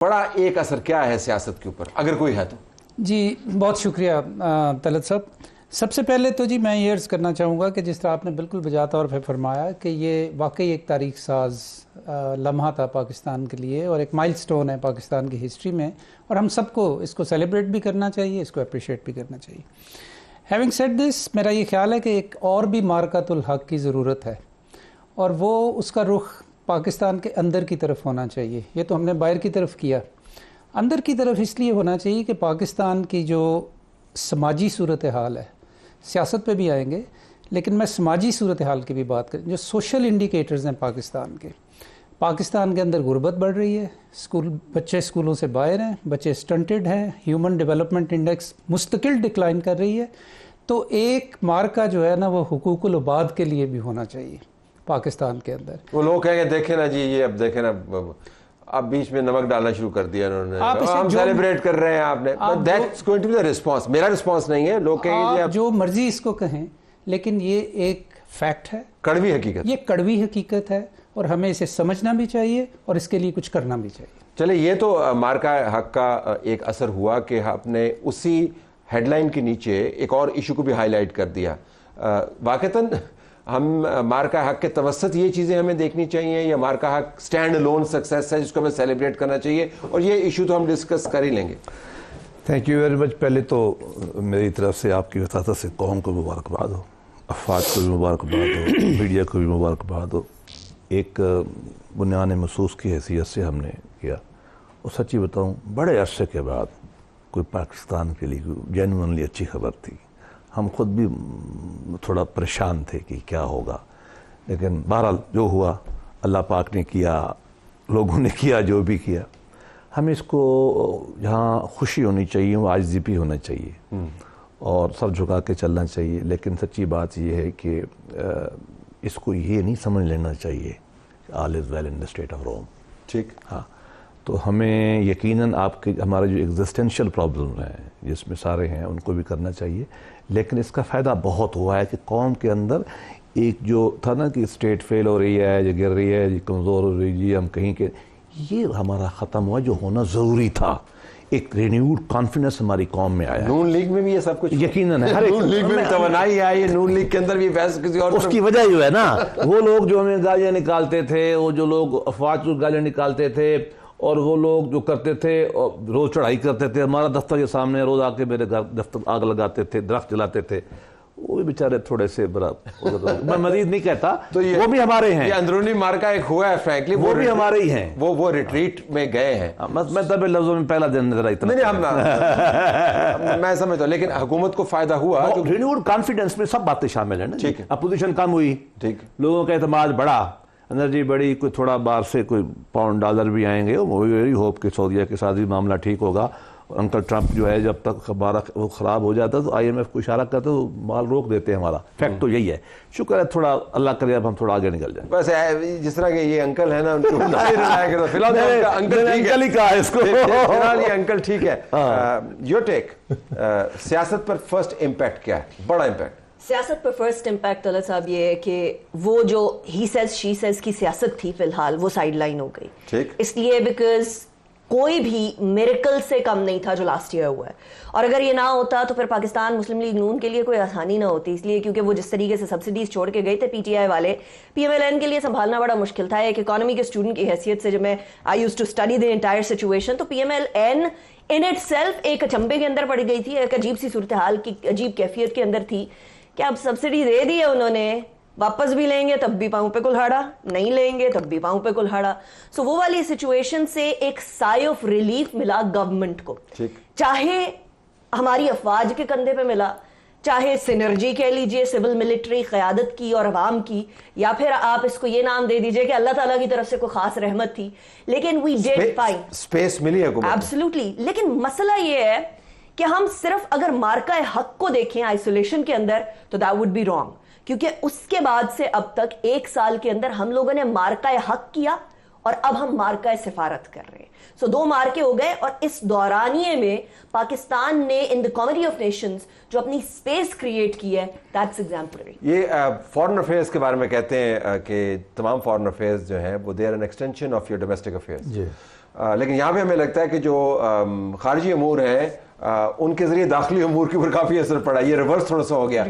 बड़ा एक असर क्या है सियासत के ऊपर, अगर कोई है तो? जी बहुत शुक्रिया तलत साहब। सबसे पहले तो जी मैं ये अर्ज़ करना चाहूँगा कि जिस तरह आपने बिल्कुल बजा तौर पर फरमाया कि ये वाकई एक तारीख साज लम्हा था पाकिस्तान के लिए और एक माइलस्टोन है पाकिस्तान की हिस्ट्री में, और हम सबको इसको सेलिब्रेट भी करना चाहिए, इसको अप्रिशिएट भी करना चाहिए। हैविंग सेड दिस, मेरा ये ख्याल है कि एक और भी मारकातुल हक़ की ज़रूरत है, और वो उसका रुख पाकिस्तान के अंदर की तरफ होना चाहिए। ये तो हमने बाहर की तरफ किया, अंदर की तरफ इसलिए होना चाहिए कि पाकिस्तान की जो समाजी सूरत हाल है, सियासत पे भी आएंगे, लेकिन मैं समाजी सूरत हाल की भी बात करें। जो सोशल इंडिकेटर्स हैं पाकिस्तान के अंदर गुर्बत बढ़ रही है, बच्चे स्कूलों से बाहर हैं, बच्चे स्टंटेड हैं, ह्यूमन डेवलपमेंट इंडेक्स मुस्तकिल डिक्लाइन कर रही है। तो एक मार्का जो है ना वो हुकूकुल उबाद के लिए भी होना चाहिए पाकिस्तान के अंदर। वो लोग कहेंगे देखे ना जी, ये अब देखे ना, अब बीच में नमक डालना शुरू कर दिया उन्होंने, हम सेलिब्रेट कर रहे हैं आपने, that's going to be the response. मेरा रिस्पांस नहीं है, लोग कहेंगे आप जो मर्जी इसको कहें, लेकिन ये एक फैक्ट है, कड़वी हकीकत, ये कड़वी हकीकत है, और हमें इसे समझना भी चाहिए और इसके लिए कुछ करना भी चाहिए। चले, ये तो मार्का हक का एक असर हुआ कि आपने उसी हेडलाइन के नीचे एक और इशू को भी हाईलाइट कर दिया। वाकईतन हम मार्का हक के तवसत ये चीज़ें हमें देखनी चाहिए, या मार्का हक स्टैंड अलोन सक्सेस है जिसको हमें सेलिब्रेट करना चाहिए, और ये इशू तो हम डिस्कस कर ही लेंगे। Thank you very much. पहले तो मेरी तरफ से आपकी वसात से कौम को मुबारकबाद हो, अफवाज को भी मुबारकबाद हो, मीडिया को भी मुबारकबाद हो। एक बुनियान महसूस की हैसियत से हमने किया, और सच्ची बताऊँ बड़े अरसे के बाद कोई पाकिस्तान के लिए जेन्युइनली अच्छी खबर थी। हम खुद भी थोड़ा परेशान थे कि क्या होगा, लेकिन बहरहाल जो हुआ अल्लाह पाक ने किया, लोगों ने किया जो भी किया। हमें इसको जहाँ खुशी होनी चाहिए वो आजिज़ी भी होना चाहिए और सर झुका के चलना चाहिए। लेकिन सच्ची बात यह है कि इसको ये नहीं समझ लेना चाहिए all is well in the state of Rome. ठीक, हाँ, तो हमें यकीनन आपके हमारे जो एग्जिस्टेंशियल प्रॉब्लम हैं जिसमें सारे हैं उनको भी करना चाहिए। लेकिन इसका फ़ायदा बहुत हुआ है कि कौम के अंदर एक जो था ना कि स्टेट फेल हो रही है, जो गिर रही है, जो कमज़ोर हो रही है, हम कहीं के, ये हमारा ख़त्म हुआ जो होना ज़रूरी था। एक रिन्यूड कॉन्फिडेंस हमारी कौम में आया। नून लीग में भी ये सब कुछ यकीनन है, हर एक नून लीग में तवन्नाई आई है, नून लीग के अंदर भी फैसला किसी और उसकी वजह जो है ना, वो लोग जो हमें गालियाँ निकालते थे, वो जो लोग अफवाज को गालियाँ निकालते थे, और वो लोग जो करते थे रोज़ चढ़ाई करते थे, हमारा दफ्तर के सामने रोज़ आके मेरे घर दफ्तर आग लगाते थे, दरख्त जलाते थे, वो भी बेचारे थोड़े से बड़ा मैं मजीद नहीं कहता, तो वो भी हमारे हैं। ये अंदरूनी मार्का एक हुआ है फ्रैंकली, वो भी हमारे ही हैं। वो रिट्रीट में गए हैं। मैं तब लफ्जों में पहला दिन नजर इतना नहीं, मैं समझता हूँ, लेकिन हुकूमत को फायदा हुआ। रिन्यूड कॉन्फिडेंस में सब बातें शामिल है ना। ठीक है, अपोजिशन कम हुई, ठीक, लोगों का एतमाद बढ़ा, एनर्जी बढ़ी, कोई थोड़ा बाहर से कोई पाउंड डॉलर भी आएंगे, वो वेरी होप कि सऊदीया के साथ भी मामला ठीक होगा। और अंकल ट्रंप जो है जब तक हमारा वो ख़राब हो जाता तो IMF को इशारा करते तो माल रोक देते हैं हमारा। फैक्ट तो यही है। शुक्र है थोड़ा अल्लाह करे अब हम थोड़ा आगे निकल जाए। बस जिस तरह के ये अंकल है ना उनको फिलहाल अंकल ही कहा है इसको, फिलहाल ये अंकल ठीक है। योर टेक, सियासत पर फर्स्ट इम्पैक्ट क्या है, बड़ा इम्पैक्ट सियासत पर फर्स्ट इम्पैक्ट तलत साहब ये है कि वो जो ही सेज शी सेज की सियासत थी फिलहाल वो साइड लाइन हो गई। ठीक, इसलिए बिकॉज कोई भी मिरेकल से कम नहीं था जो लास्ट ईयर हुआ है, और अगर ये ना होता तो फिर पाकिस्तान मुस्लिम लीग नून के लिए कोई आसानी ना होती। इसलिए क्योंकि वो जिस तरीके से सब्सिडीज छोड़ के गए थे PTI वाले, PMLN के लिए संभालना बड़ा मुश्किल था। एक इकोनॉमी के स्टूडेंट की हैसियत से जब मैं I used to study the entire situation, तो PMLN इन इट सेल्फ एक अचंभे के अंदर पड़ गई थी, एक अजीब सी सूरत हाल की अजीब कैफियत के अंदर थी कि अब सब्सिडी दे दी है उन्होंने, वापस भी लेंगे तब भी पांव पे कुल्हाड़ा, नहीं लेंगे तब भी पांव पे कुल्हाड़ा। सो वो वाली सिचुएशन से एक साई ऑफ रिलीफ मिला गवर्नमेंट को, चाहे हमारी अफवाज के कंधे पे मिला, चाहे सिनर्जी कह लीजिए सिविल मिलिट्री क़यादत की और अवाम की, या फिर आप इसको ये नाम दे दीजिए कि अल्लाह ताला की तरफ से कोई खास रहमत थी। लेकिन वी डिड फाइन, स्पेस मिली है एब्सोल्युटली। लेकिन मसला ये है कि हम सिर्फ अगर मार्का हक को देखें आइसोलेशन के अंदर तो दैट वुड बी रॉन्ग, क्योंकि उसके बाद से अब तक एक साल के अंदर हम लोगों ने मार्का हक किया और अब हम मार्का सिफारत कर रहे हैं। सो 2 मार्के हो गए, और इस दौरानिए में पाकिस्तान ने in the comedy of Nations जो अपनी स्पेस क्रिएट की है, दैट्स एग्जाम्पलरी। ये फॉरेन अफेयर्स के बारे में कहते हैं कि तमाम फॉरेन अफेयर्स जो हैं वो they are an extension of your domestic affairs. लेकिन यहाँ पे हमें लगता है कि जो खारजी अमूर हैं उनके जरिए दाखिली अमूर के ऊपर काफ़ी असर पड़ा, ये रिवर्स थोड़ा सा हो गया।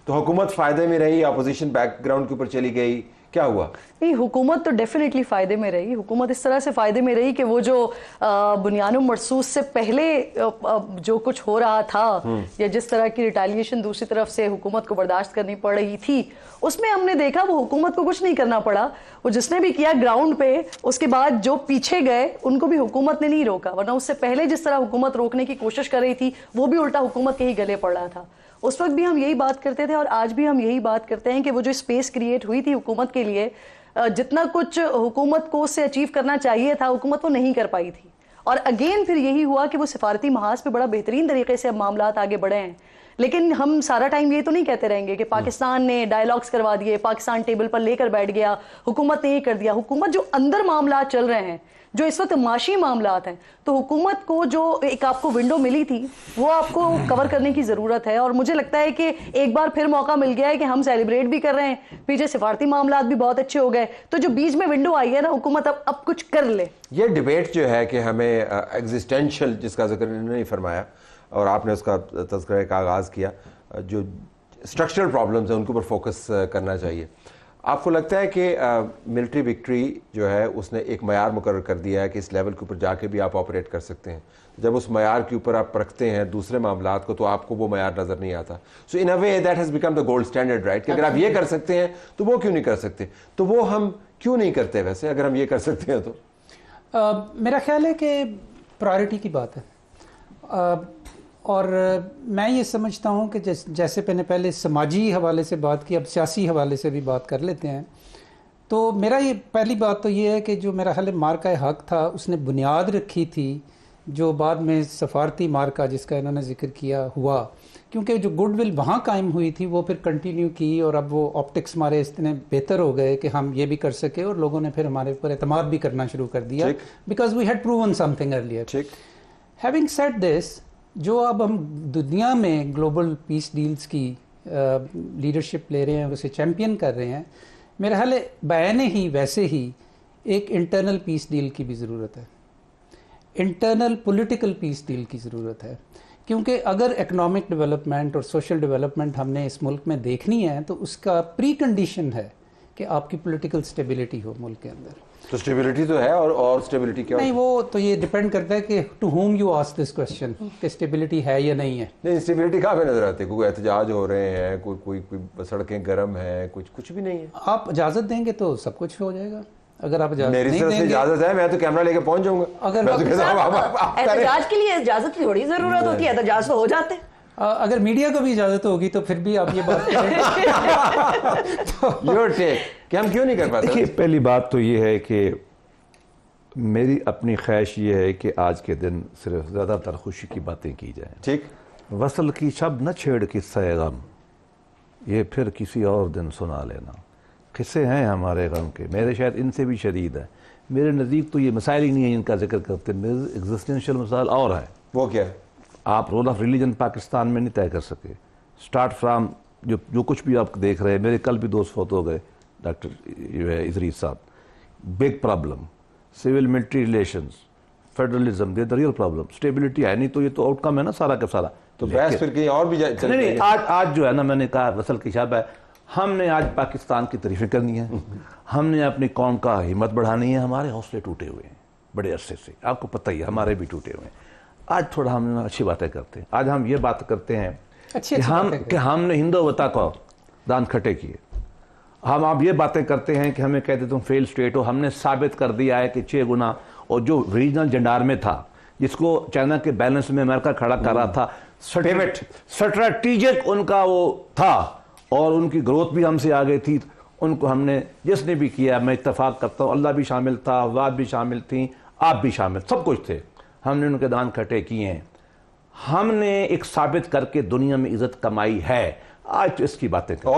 तो हुकूमत फ़ायदे में रही, अपोजिशन बैकग्राउंड के ऊपर चली गई, क्या हुआ? नहीं, हुकूमत तो डेफिनेटली फ़ायदे में रही। हुकूमत इस तरह से फ़ायदे में रही कि वो जो बुनियान मरसूस से पहले जो कुछ हो रहा था या जिस तरह की रिटालिएशन दूसरी तरफ से हुकूमत को बर्दाश्त करनी पड़ रही थी, उसमें हमने देखा वो हुकूमत को कुछ नहीं करना पड़ा। वो जिसने भी किया ग्राउंड पे, उसके बाद जो पीछे गए उनको भी हुकूमत ने नहीं रोका, वरना उससे पहले जिस तरह हुकूमत रोकने की कोशिश कर रही थी वो भी उल्टा हुकूमत के ही गले पड़ रहा था। उस वक्त भी हम यही बात करते थे और आज भी हम यही बात करते हैं कि वो जो स्पेस क्रिएट हुई थी हुकूमत के लिए, जितना कुछ हुकूमत को उससे अचीव करना चाहिए था हुकूमत वो नहीं कर पाई थी। और अगेन फिर यही हुआ कि वो सिफारती महाज पे बड़ा बेहतरीन तरीके से अब मामलात आगे बढ़े हैं। लेकिन हम सारा टाइम ये तो नहीं कहते रहेंगे कि पाकिस्तान ने डायलॉग्स करवा दिए, पाकिस्तान टेबल पर लेकर बैठ गया, हुकूमत ने ये कर दिया। हुकूमत जो अंदर मामला चल रहे हैं, जो इस वक्त माशी मामलात हैं, तो हुकूमत को जो एक आपको विंडो मिली थी वो आपको कवर करने की ज़रूरत है। और मुझे लगता है कि एक बार फिर मौका मिल गया है कि हम सेलिब्रेट भी कर रहे हैं, पीछे सिफारती मामलात भी बहुत अच्छे हो गए, तो जो बीच में विंडो आई है ना, हुकूमत अब कुछ कर ले। ये डिबेट जो है कि हमें एग्जिस्टेंशियल, जिसका जिक्र नहीं फरमाया और आपने उसका तज़किरा का आगाज़ किया, जो स्ट्रक्चरल प्रॉब्लम्स हैं उनके ऊपर फोकस करना चाहिए। आपको लगता है कि मिलिट्री विक्ट्री जो है उसने एक मयार मुकर्रर कर दिया है कि इस लेवल के ऊपर जाके भी आप ऑपरेट कर सकते हैं? जब उस मयार के ऊपर आप रखते हैं दूसरे मामलात को तो आपको वो मयार नज़र नहीं आता। So in a way that has become the gold standard, right? कि अगर आप ये कर सकते हैं तो वो क्यों नहीं कर सकते? तो वो हम क्यों नहीं करते वैसे, अगर हम ये कर सकते हैं तो? मेरा ख्याल है कि प्रायोरिटी की बात है। और मैं ये समझता हूँ कि जैसे मैंने पहले समाजी हवाले से बात की, अब सियासी हवाले से भी बात कर लेते हैं। तो मेरा ये पहली बात तो ये है कि जो मेरा ख्याल है मार्का हक था, उसने बुनियाद रखी थी जो बाद में सफारती मार्का जिसका इन्होंने जिक्र किया हुआ, क्योंकि जो गुडविल वहाँ कायम हुई थी वो फिर कंटिन्यू की और अब वो ऑप्टिक्स हमारे इतने बेहतर हो गए कि हम ये भी कर सके और लोगों ने फिर हमारे ऊपर एतमाद भी करना शुरू कर दिया, because we had proven something earlier. Having said this, जो अब हम दुनिया में ग्लोबल पीस डील्स की लीडरशिप ले रहे हैं और उसे चैम्पियन कर रहे हैं, मेरा ख्याल है बयाने ही वैसे ही एक इंटरनल पीस डील की भी ज़रूरत है, इंटरनल पॉलिटिकल पीस डील की ज़रूरत है। क्योंकि अगर इकोनॉमिक डेवलपमेंट और सोशल डेवलपमेंट हमने इस मुल्क में देखनी है तो उसका प्री कंडीशन है कि आपकी पॉलिटिकल स्टेबिलिटी हो मुल्क के अंदर। तो स्टेबिलिटी तो है, और स्टेबिलिटी क्या? नहीं, वो तो ये डिपेंड करता है कि to whom you ask this question कि स्टेबिलिटी है या नहीं है। नहीं, स्टेबिलिटी कहाँ पे नजर आती है? कोई एहतजाज हो रहे हैं, कोई सड़कें गर्म हैं, कुछ भी नहीं है। आप इजाजत देंगे तो सब कुछ हो जाएगा। अगर आप इजाजत मेरी तरफ से इजाजत है, मैं तो कैमरा लेके पहुंच जाऊंगा। अगर एहतजाज के लिए इजाजत की थोड़ी जरूरत होती है, एहतजाज तो हो जाते हैं। अगर मीडिया को भी इजाजत होगी तो फिर भी आप ये बात करें। योर टेक कि हम क्यों नहीं कर पाते? देखिए, पहली बात तो ये है कि मेरी अपनी ख्वाहिश ये है कि आज के दिन सिर्फ ज़्यादातर खुशी की बातें की जाएं। ठीक, वसल की शब न छेड़ किस्सा गम, ये फिर किसी और दिन सुना लेना। किस्से हैं हमारे गम के, मेरे शायद इनसे भी शदीद है। मेरे नज़दीक तो ये मसाइल ही नहीं है इनका जिक्र करते, मेरे एग्जिस्टेंशियल मसाइल और है। वो क्या है? आप रोल ऑफ रिलीजन पाकिस्तान में नहीं तय कर सके। स्टार्ट फ्राम जो कुछ भी आप देख रहे हैं, मेरे कल भी दोस्त फौत हो गए, डॉक्टर इदरीस साहब। Big problem, civil military relations, federalism, they the real problem. Stability है नहीं तो ये तो आउटकम है ना सारा का सारा। तो बहस फिर कहीं और भी नहीं, आज जो है ना, मैंने कहा वसल की शब है, हमने आज पाकिस्तान की तारीफें करनी है, हमने अपनी कौम का हिम्मत बढ़ानी है। हमारे हौसले टूटे हुए हैं बड़े अरसे से, आपको पता ही है, हमारे भी टूटे हुए हैं। आज थोड़ा हम अच्छी बातें करते हैं। आज हम ये बात करते हैं कि हमने हिंदुवता को दान खटे किए। हम आप ये बातें करते हैं कि हमें कहते तुम फेल स्टेट हो। हमने साबित कर दिया है कि 6 गुना, और जो रीजनल जंडार में था जिसको चाइना के बैलेंस में अमेरिका खड़ा कर रहा था, स्ट्रैटेजिक उनका वो था और उनकी ग्रोथ भी हमसे आगे थी। उनको हमने जिसने भी किया, मैं इत्तेफाक करता हूँ, अल्लाह भी शामिल था, अफवाद भी शामिल थी, आप भी शामिल, सब कुछ थे। हमने उनके दान खटे किए हैं। हमने एक साबित करके दुनिया में इज्जत कमाई है। आज तो इसकी बातें करें।